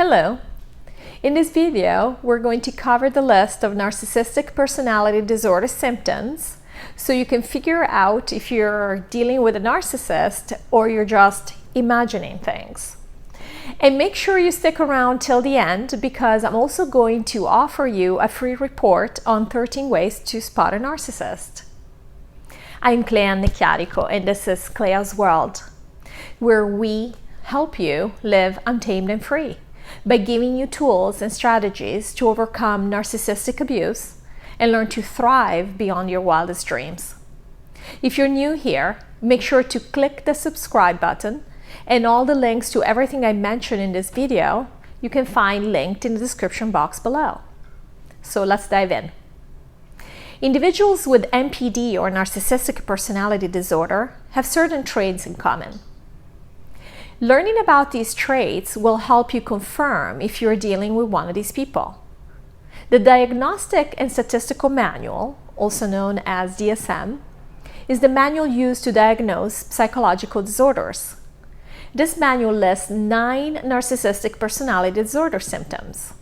Hello! In this video, we're going to cover the list of narcissistic personality disorder symptoms so you can figure out if you're dealing with a narcissist or you're just imagining things. And make sure you stick around till the end because I'm also going to offer you a free report on 13 ways to spot a narcissist. I'm Clea Annecchiarico and this is Clea's World, where we help you live untamed and free by giving you tools and strategies to overcome narcissistic abuse and learn to thrive beyond your wildest dreams. If you're new here, make sure to click the subscribe button, and all the links to everything I mentioned in this video you can find linked in the description box below. So let's dive in. Individuals with NPD or narcissistic personality disorder have certain traits in common. Learning about these traits will help you confirm if you're dealing with one of these people. The Diagnostic and Statistical Manual, also known as DSM, is the manual used to diagnose psychological disorders. This manual lists 9 narcissistic personality disorder symptoms.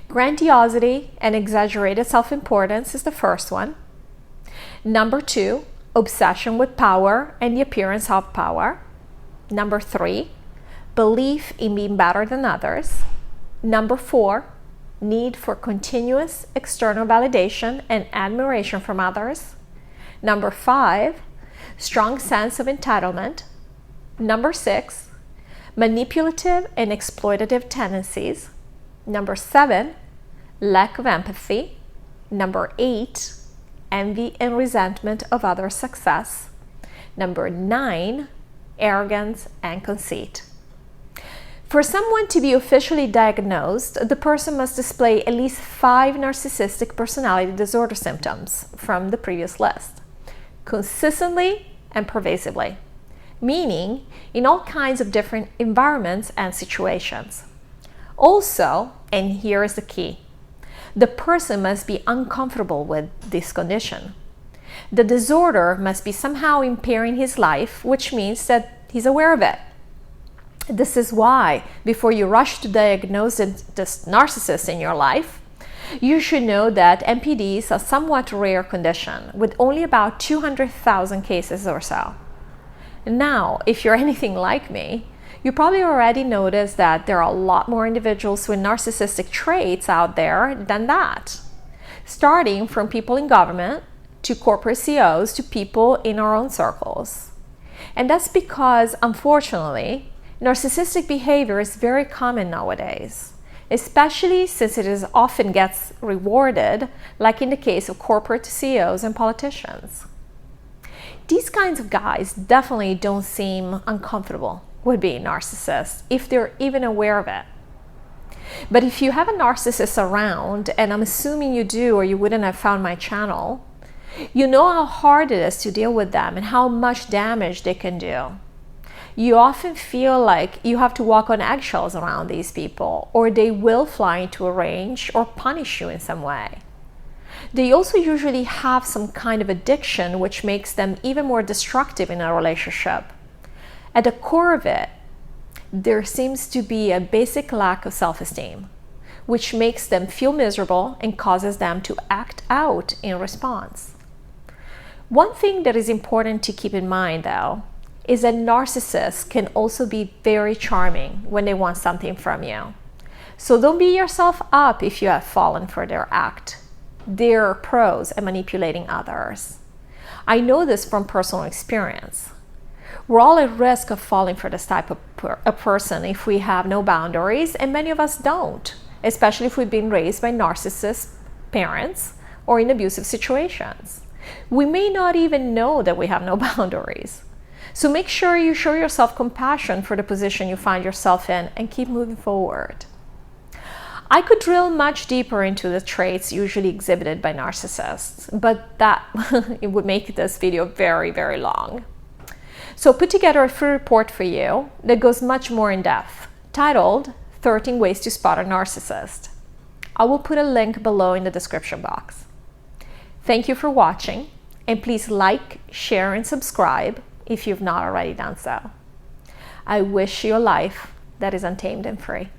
Grandiosity and exaggerated self-importance is the first one. Number 2, obsession with power and the appearance of power. Number 3, belief in being better than others. Number 4, need for continuous external validation and admiration from others. Number 5, strong sense of entitlement. Number 6, manipulative and exploitative tendencies. Number 7, lack of empathy. Number 8, envy and resentment of others' success. Number 9, arrogance and conceit. For someone to be officially diagnosed, the person must display at least 5 narcissistic personality disorder symptoms from the previous list, consistently and pervasively, meaning in all kinds of different environments and situations. Also, and here is the key, the person must be uncomfortable with this condition. The disorder must be somehow impairing his life, which means that he's aware of it. This is why, before you rush to diagnose this narcissist in your life, you should know that NPD is a somewhat rare condition with only about 200,000 cases or so. Now, if you're anything like me, you probably already noticed that there are a lot more individuals with narcissistic traits out there than that, starting from people in government to corporate CEOs to people in our own circles. And that's because, unfortunately, narcissistic behavior is very common nowadays, especially since it often gets rewarded, like in the case of corporate CEOs and politicians. These kinds of guys definitely don't seem uncomfortable with being narcissists, if they're even aware of it. But if you have a narcissist around, and I'm assuming you do or you wouldn't have found my channel, you know how hard it is to deal with them and how much damage they can do. You often feel like you have to walk on eggshells around these people, or they will fly into a range or punish you in some way. They also usually have some kind of addiction which makes them even more destructive in a relationship. At the core of it, there seems to be a basic lack of self-esteem, which makes them feel miserable and causes them to act out in response. One thing that is important to keep in mind, though, is that narcissists can also be very charming when they want something from you. So don't beat yourself up if you have fallen for their act. They're pros at manipulating others. I know this from personal experience. We're all at risk of falling for this type of a person if we have no boundaries, and many of us don't, especially if we've been raised by narcissist parents or in abusive situations. We may not even know that we have no boundaries. So make sure you show yourself compassion for the position you find yourself in and keep moving forward. I could drill much deeper into the traits usually exhibited by narcissists, but that it would make this video very, very long. So put together a free report for you that goes much more in depth, titled 13 Ways to Spot a Narcissist. I will put a link below in the description box. Thank you for watching, and please like, share, and subscribe if you've not already done so. I wish you a life that is untamed and free.